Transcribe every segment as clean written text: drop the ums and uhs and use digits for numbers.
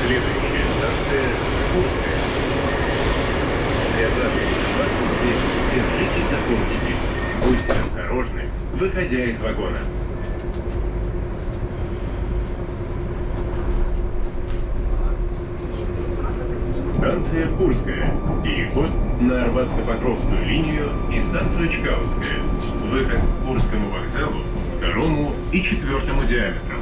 Следующая станция Курская. Для вашей безопасности держитесь за поручни. Будьте осторожны, выходя из вагона. Станция Курская. Переход на Арбатско-Покровскую линию и станцию Чкаловская. Выход к Курскому вокзалу, второму и четвертому диаметрам.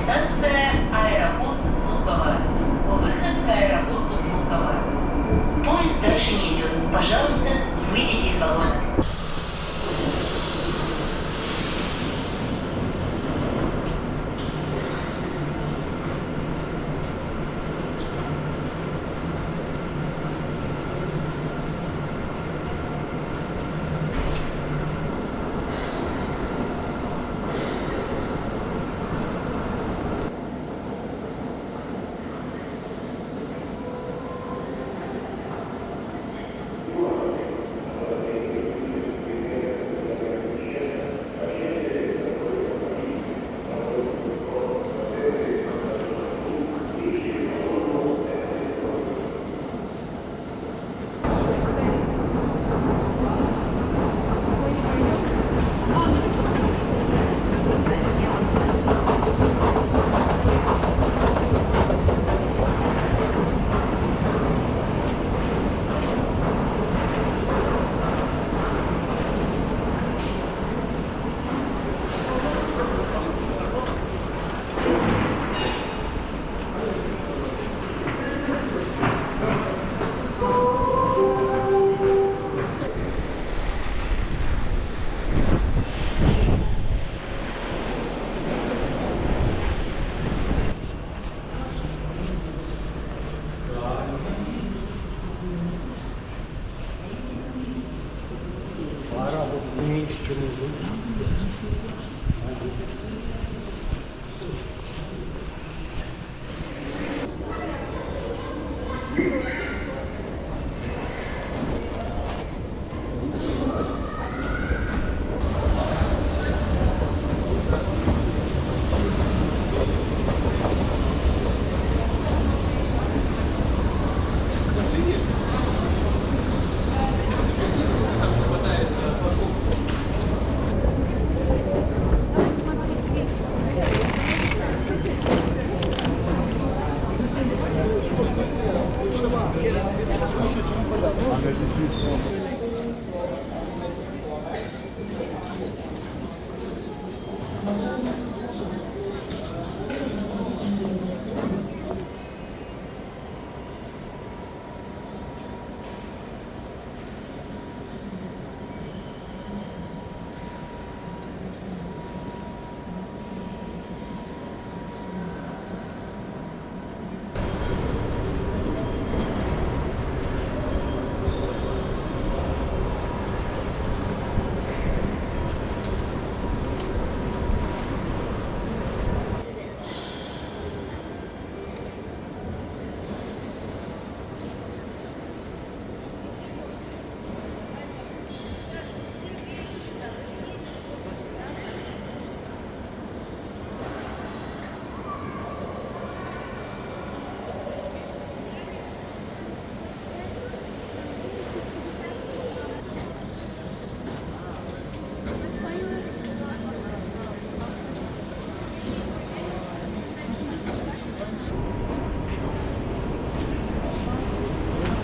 Станция аэропорт Внуково. Выход к аэропорту Внуково. Поезд дальше не идет. Пожалуйста, выйдите из вагона.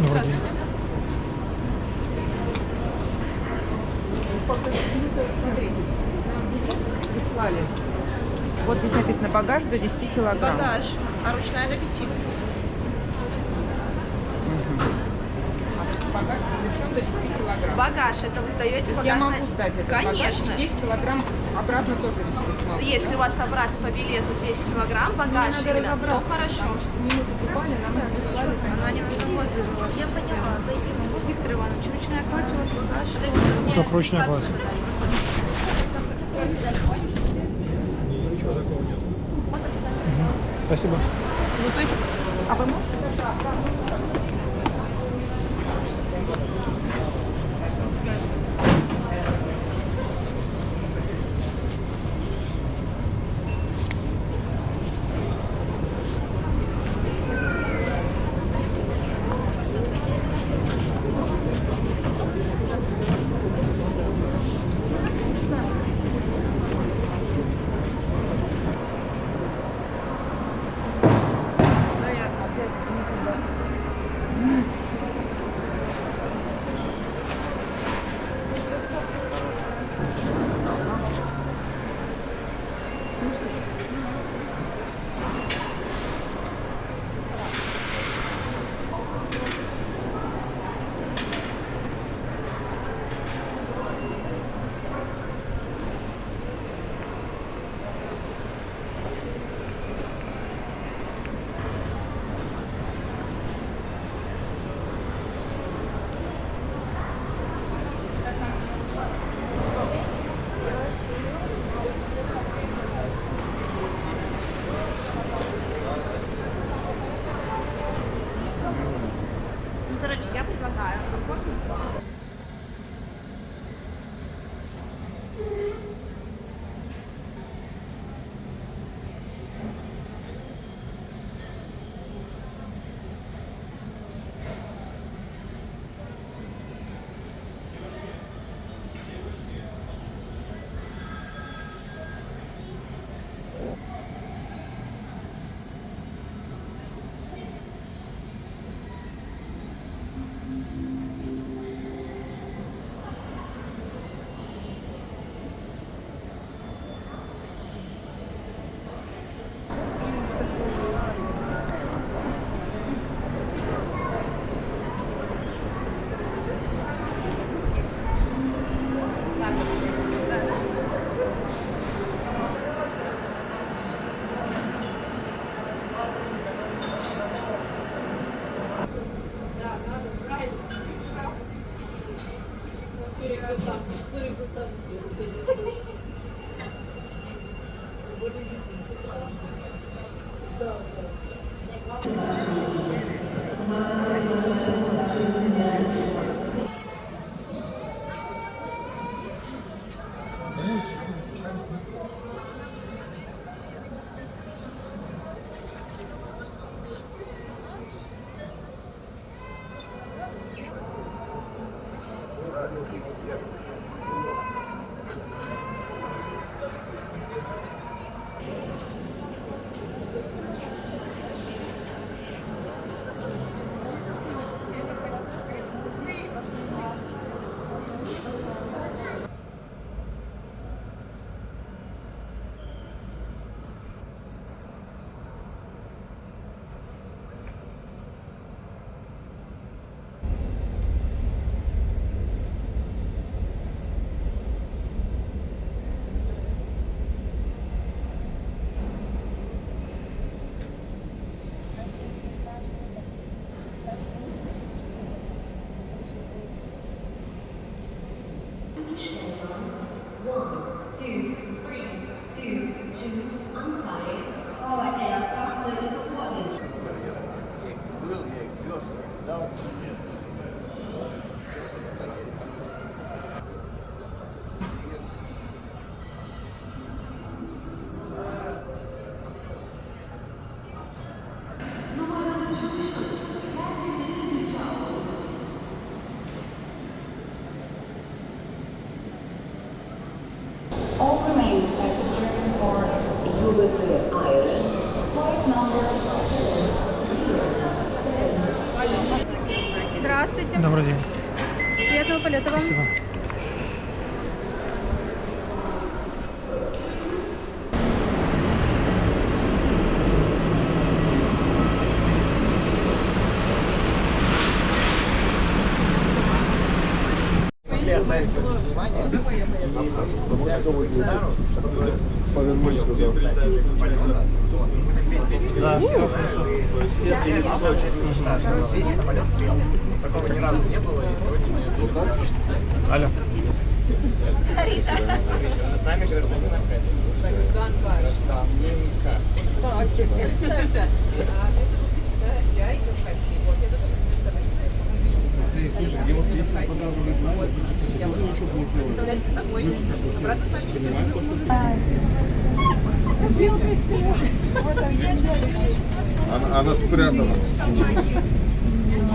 вроде. Смотрите, нам билет прислали. Вот здесь написано багаж до 10 килограмм. Багаж, а ручная до 5. Багаж разрешен до 10 килограмм. Багаж, это вы сдаете То есть багаж? я могу сдать этот Конечно. багаж и 10 килограмм обратно тоже везти смогу. Если у вас обратно по билету 10 килограмм багаж, Мне надо именно, то разобраться, хорошо. потому что минуту буквально нам их прислали. Она не фотографирует. Я поняла, зайти могу. Виктор Иванович, ручная кладь, у вас багаж. Только ручной класс. Ничего такого нет. Спасибо. Ну, то есть, а вы можете? Короче, я предлагаю. All remaining passengers for Uruguay Island, flight number Добрый день. Приятного полета вам. Спасибо. Да, все хорошо. Такого ни разу не было, и сегодня мы Алло. с нами гражданин Аркадий. Слушай, где вот здесь продажу не знаю, тоже ничего не сделали. Она спрятана.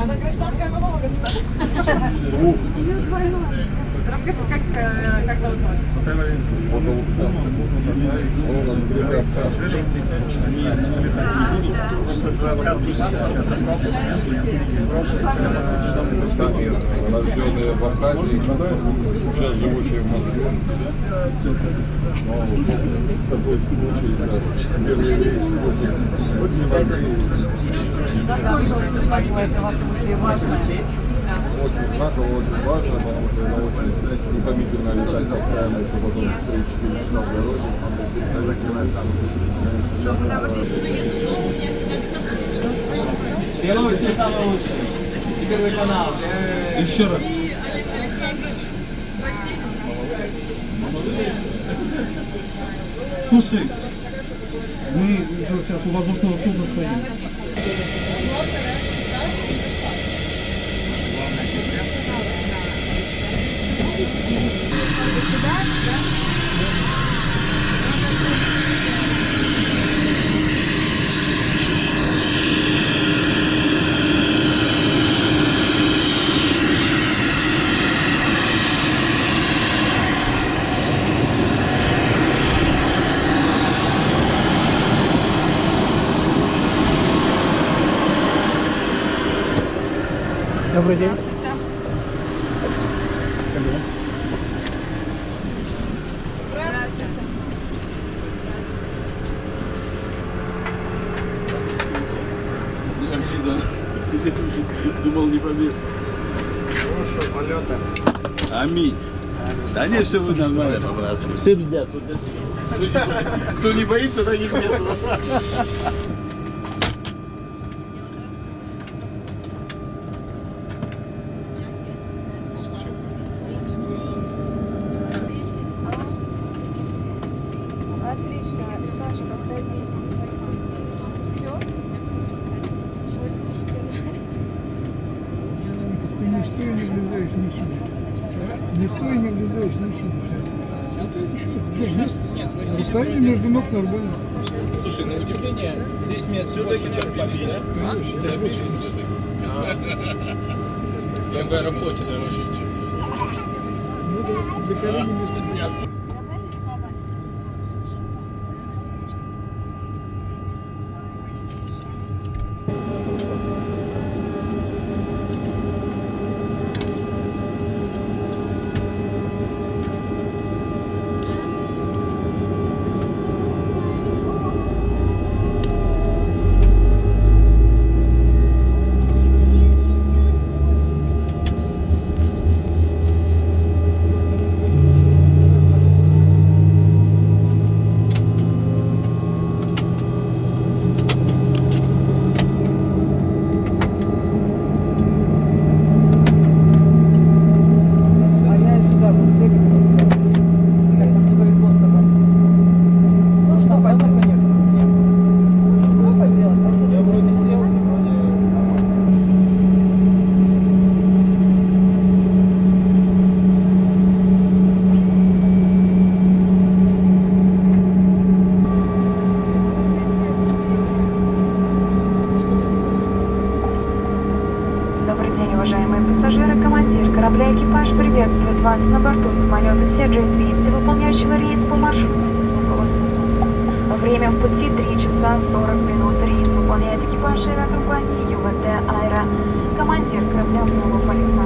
Она гражданка какого государства? Расскажи, как зовут вас? Он у нас бригад. Рожденные в Абхазии, сейчас живущие в Москве. Такой случай, да. Первый рейс сегодня. Очень знаково, очень важно, потому что это очень утомительно летать постоянно, еще потом 3-4 часа в дороге. Все новости самые лучшие. И Первый канал. Еще раз. Слушай, мы уже сейчас у воздушного судна стоим. Добрый день. Думал, не повесит. Хорошего полета. Аминь. Да не, все будет нормально, по-братски. Все бздят. Кто не боится, таких нет. Отлично. Саша, садись. Все? Ой, слушайте. Ты не стой, не влезаешь, не сиди. Не стой, не влезаешь, не сиди. Расстояние между ног нормально. Слушай, на удивление, здесь место все-таки чем побили. Торопились все-таки. Чем в аэрофлоте дороже. Ну да, для колени места нет. корабля экипаж приветствует вас на борту самолета CJ-200, выполняющего рейс по маршруту. Время в пути 3 часа 40 минут. Рейс выполняет экипаж авиакомпании ЮВТ «Айра». Командир корабля Павел Полисман.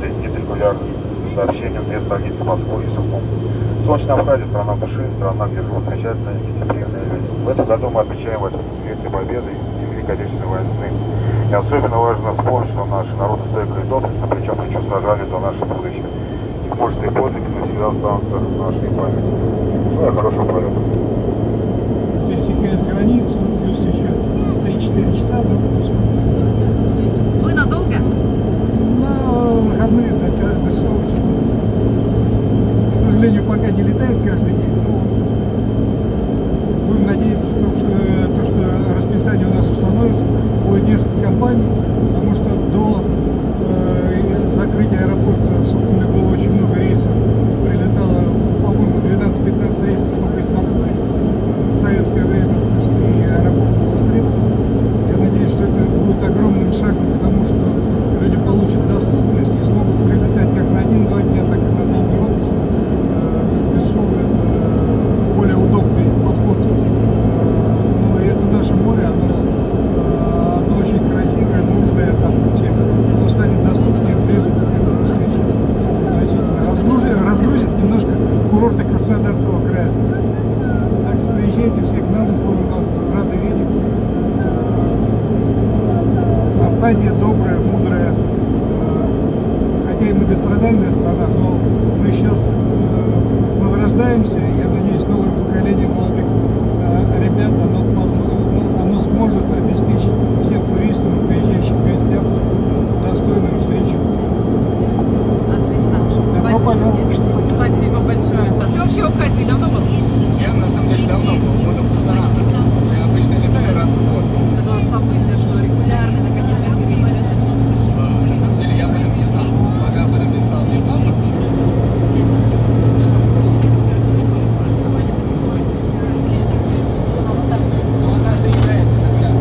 соединит регулярных сообщений вместо столицы Москвы и Сухум. Сочный Абхазия, страна души, страна, где живут замечательные, гостеприимные люди. В этом году мы отмечаем 80-летие Победы и Великой Отечественной войны. И особенно важно вспомнить, что наши народы стойко и доблестно плечом к плечу сражались за наше будущее. Их мужественные подвиги навсегда останутся в нашей памяти. Желаю хорошего полета. Пересекает границу, плюс еще 3-4 часа до выпуска. Вы надолго? На выходные до 6 числа. К сожалению, пока не летает каждый день, но будем надеяться в том, что расписание у нас установится. Будет несколько компаний, потому что до закрытия аэропорта в Сухуми было очень много рейсов. Прилетало, по-моему, 12-15 рейсов только из Москвы. В советское время, и аэропорт был востребован. Я надеюсь, что это будет огромным шагом, потому что люди получат доступность и смогут прилетать как на 1-2 дня, так и на долгий отпуск. Безусловно, это более удобный подход. Но это наше море, оно очень красивое, нужное там всем. Оно станет доступнее ближе к встрече. Значительно разгрузит немножко курорты Краснодарского края. Так что приезжайте все к нам, будем вас рады видеть. Абхазия добрая, мудрая, хотя и многострадальная страна, но мы сейчас возрождаемся. Я надеюсь, новое поколение молодых ребят, оно сможет обеспечить всем туристам и приезжающим гостям достойную встречу. Отлично. Добро пожаловать. Спасибо большое. А ты вообще в Абхазии давно был? Я на самом деле давно был, года полтора. Я обычно летаю раз в год. Это вот событие, что регулярно, наконец-то рейс. На самом деле я об этом не знал. Пока об этом не знал, мне папа. Ну, она заезжает на взгляд.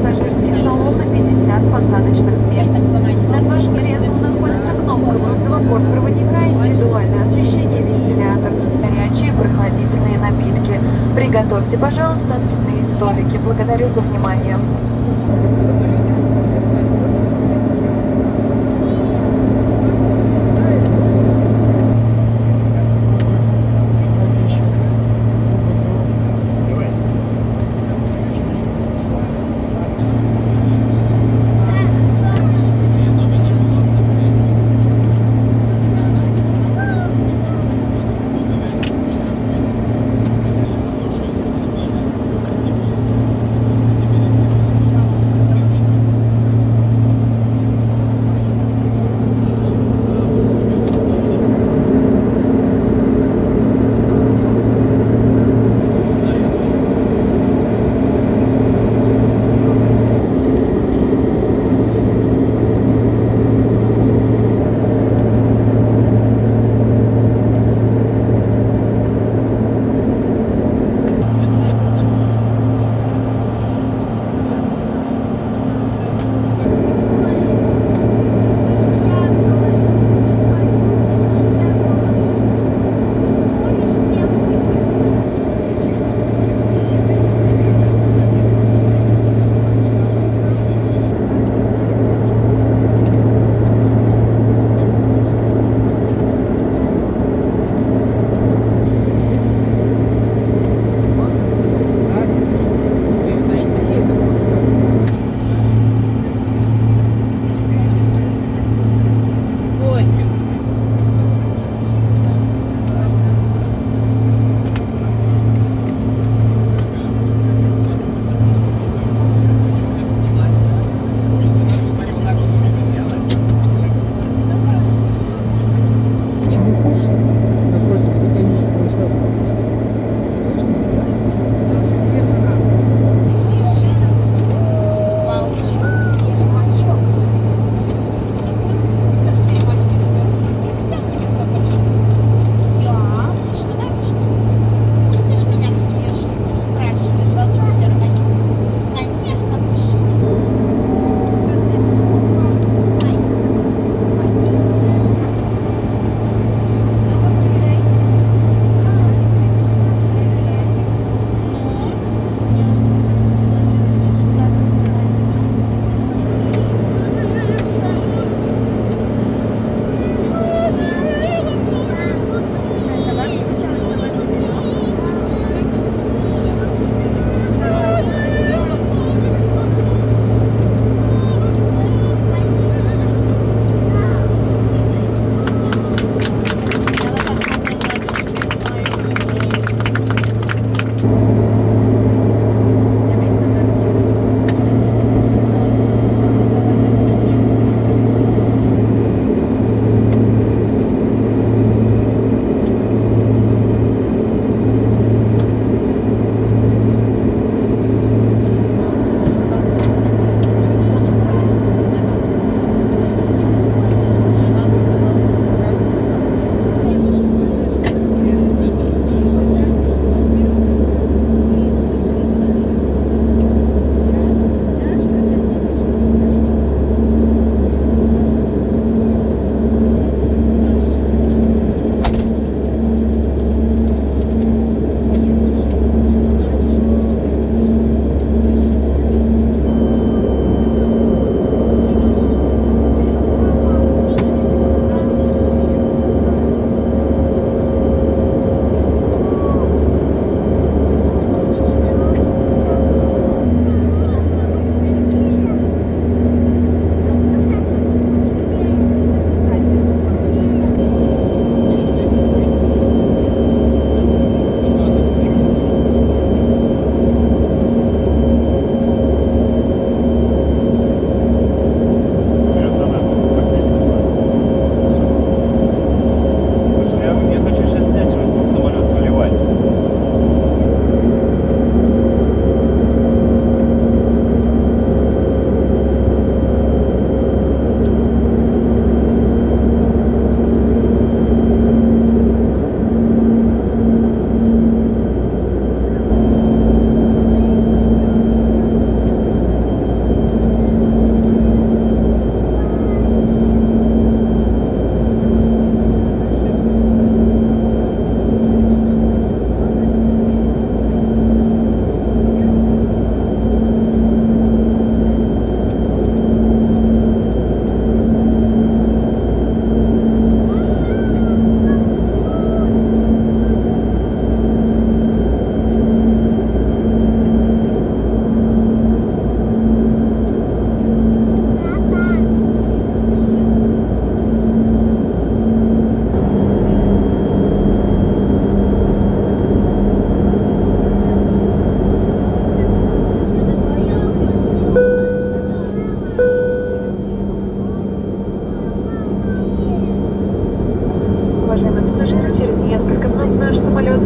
Пассажирский салон на 50 посадочных мест. На вашем кресле находится кнопка вызова бортпроводника, индивидуальное освещение, вентилятор, горячие прохладительные напитки. Приготовьте, пожалуйста, отдельные столики. Благодарю за внимание.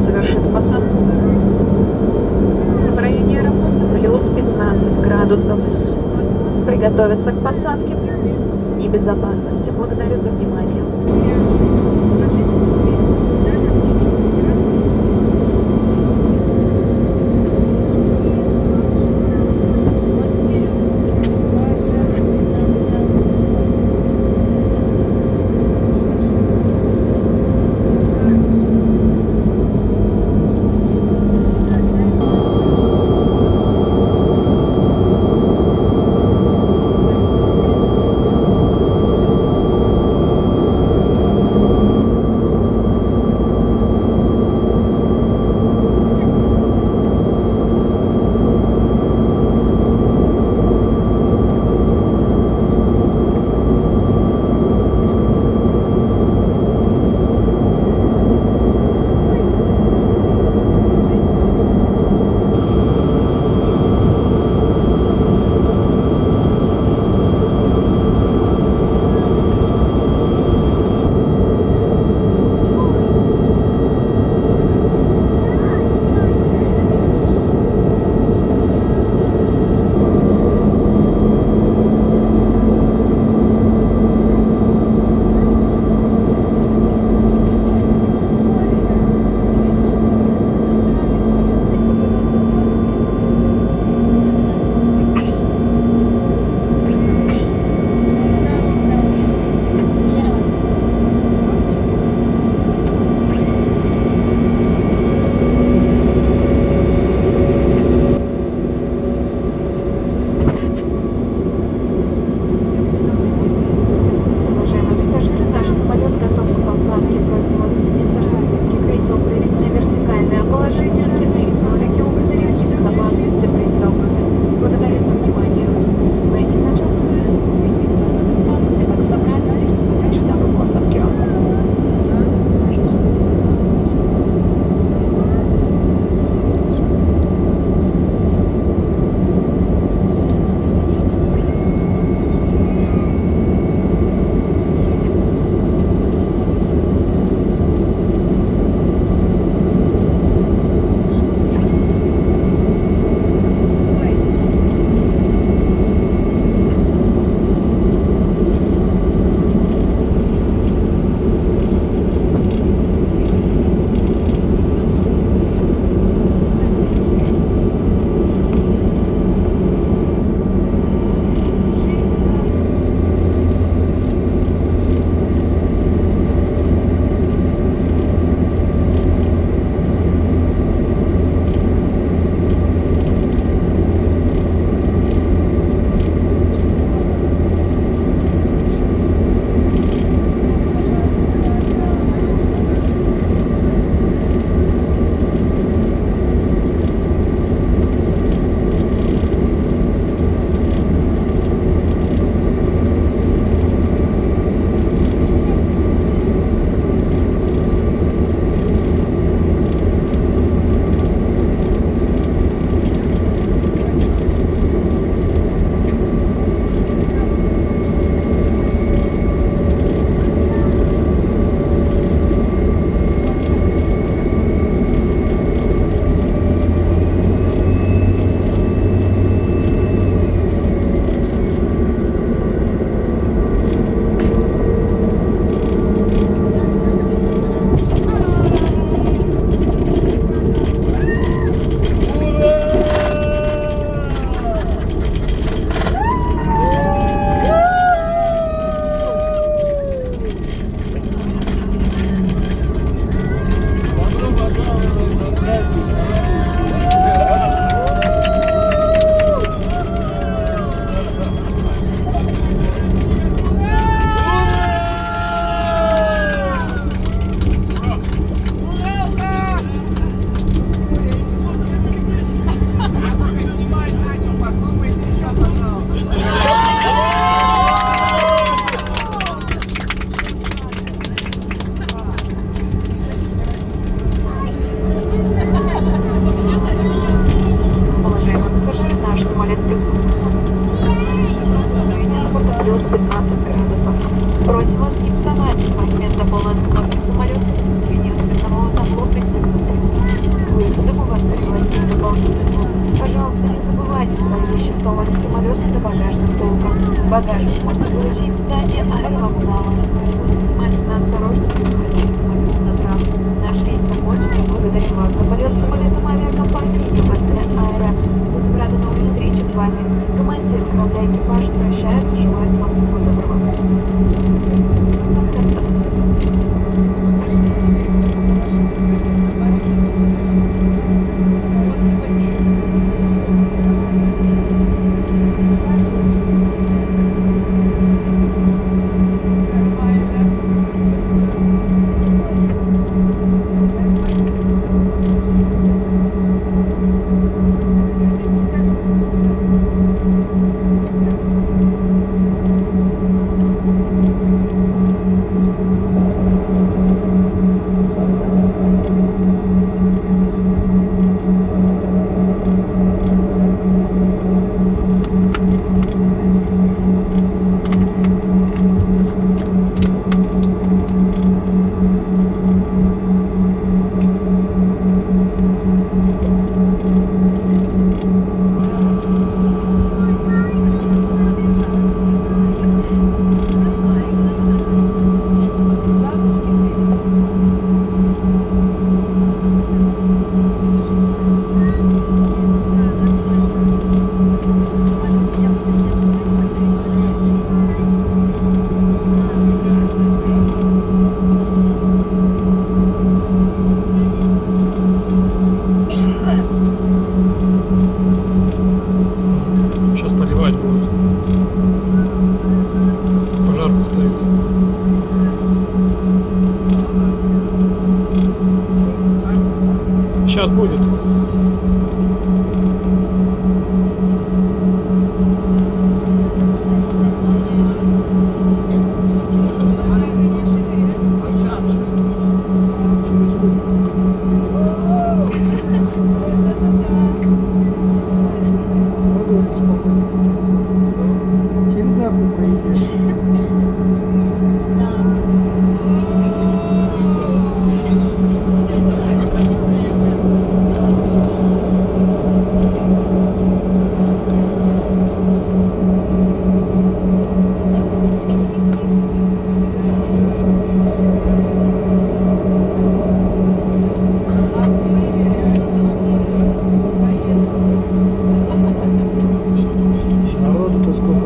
совершит посадку. В районе аэропорта плюс 15 градусов. Приготовиться к посадке и безопасности. Благодарю за внимание. Багажник может выйти сзади аэровокзала. Внимательно осторожно, наш рейс закончится. Благодарим вас за полет самолетом авиакомпании ЮБТ Аэро. Будем рады новой встрече с вами. Командир корабля экипаж прощается, желает вам всего доброго. Сейчас поливать будут. Пожарка стоит. Сейчас будет. Через арку проезжаешь. Народу-то сколько?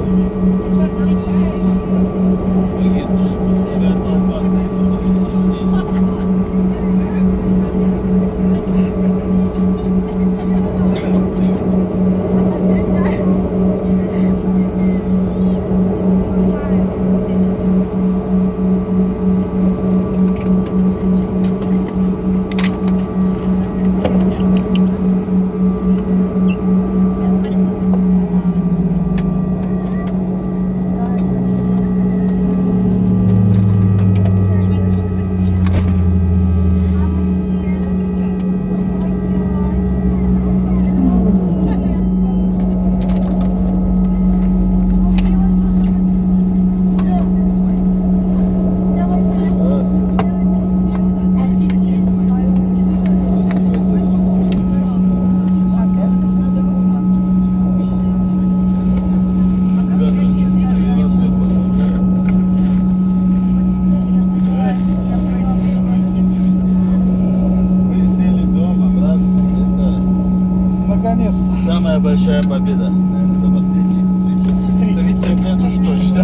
Наконец-то. Самая большая победа, наверное, за последние 30 лет уж точно.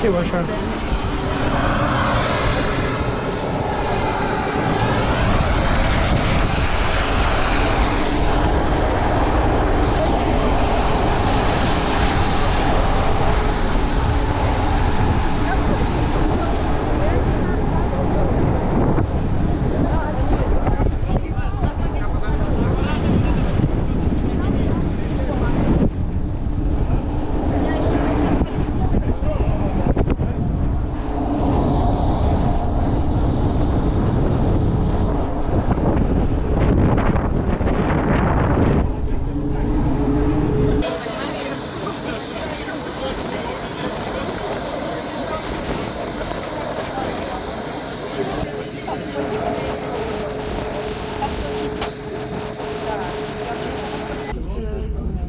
Спасибо большое.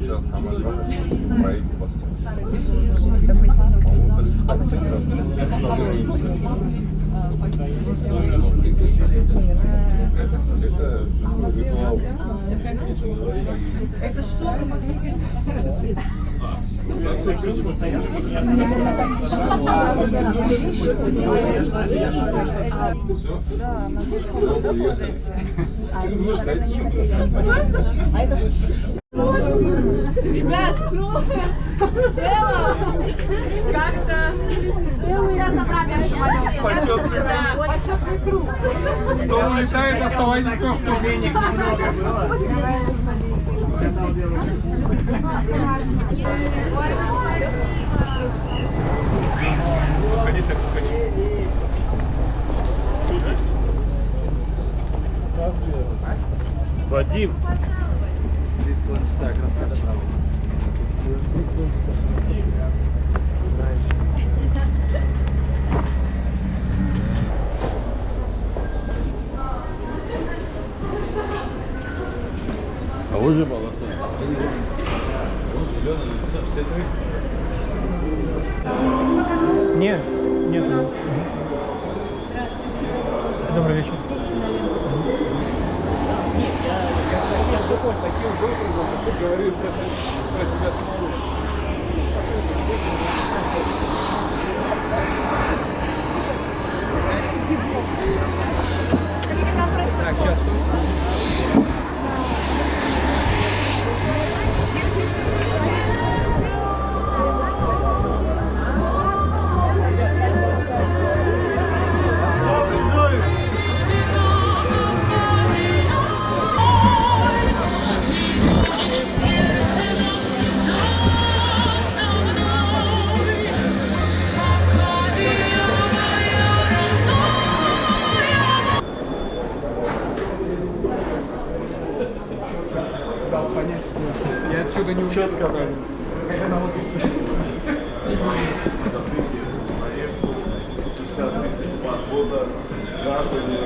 Сейчас самое главное, мои Это что? Да, на вышку заходите. Ребят, как-то сейчас обратно почетный круг. Кто улетает, оставайтесь в автобусе. Вадим. 3,5 часа красота, правда. 3,5 часа. А вот же полоса. Вот зеленый, все три. Нет, нет. Добрый вечер. Я такой, таким образом, как ты говоришь про себя самого. Так, сейчас. Дал понять, что я отсюда не четко, да. Когда на офисе. Спустя 32 года граждане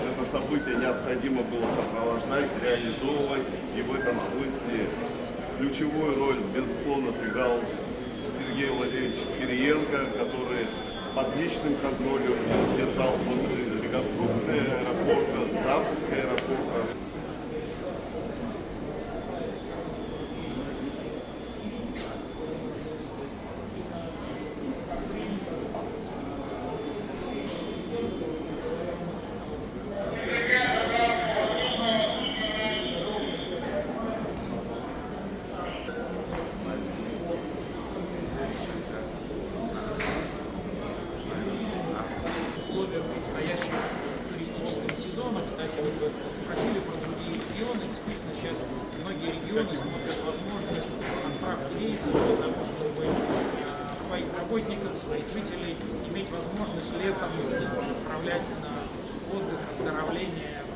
это событие необходимо было сопровождать, реализовывать, и в этом смысле ключевую роль, безусловно, сыграл Сергей Владимирович Кириенко, который под личным контролем держал реконструкцию аэропорта, запуск аэропорта. Условия предстоящего туристического сезона. Кстати, вы спросили про другие регионы. Действительно, сейчас многие регионы смотрят возможность отправки рейсов для того, чтобы своих работников, своих жителей иметь возможность летом отправлять на отдых, оздоровление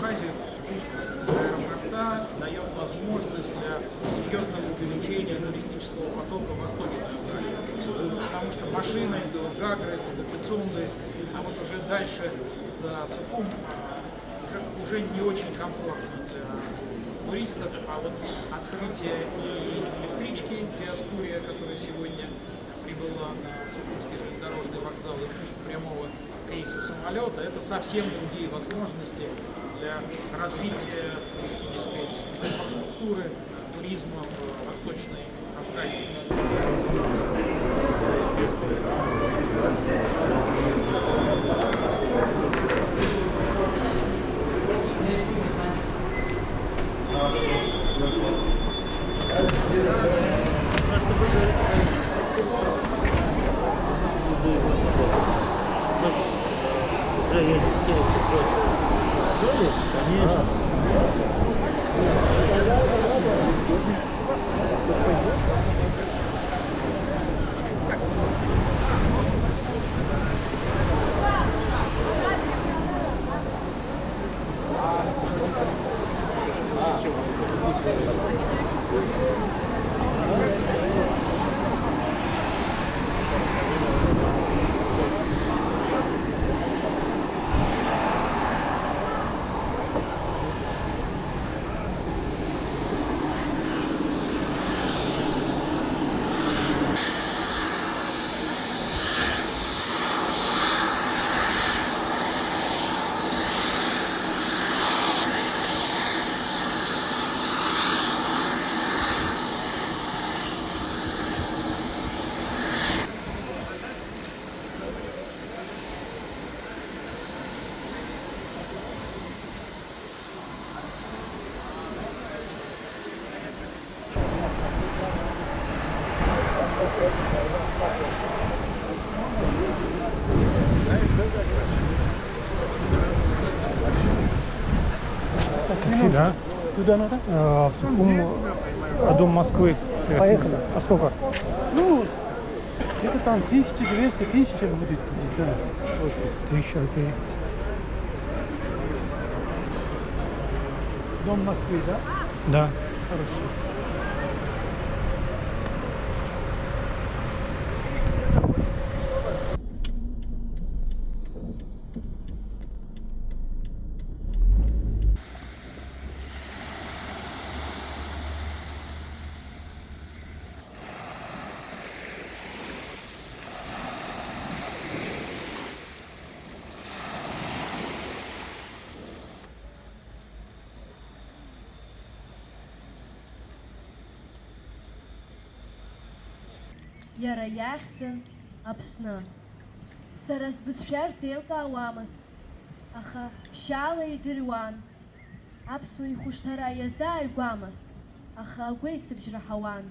в Азию. Пуск аэропорта дает возможность для серьезного увеличения туристического потока в Восточную Азию. Потому что машины до Гагры, до Пицунды, а вот уже дальше за Сухум уже не очень комфортно для туристов, а вот открытие и электрички Диаскурия, которая сегодня прибыла на Сухумский железнодорожный вокзал, и пуск прямого рейса самолета, это совсем другие возможности для развития туристической инфраструктуры туризма в Восточной Абхазии. Уже едет 78. Конечно. Да? Куда надо? В Дом Москвы. Поехали. А сколько? Ну, где-то там 1200, 1000 будет здесь, да. 1000, окей. Дом Москвы, да? Да. Хорошо. Иара иахьӡын Аԥсны. Сара сбызшәарц еилкаауамызт, аха ԥшьаала иӡырҩуан. Аԥсуа ихәышҭара иазааигәамызт, аха агәеисыбжь раҳауан.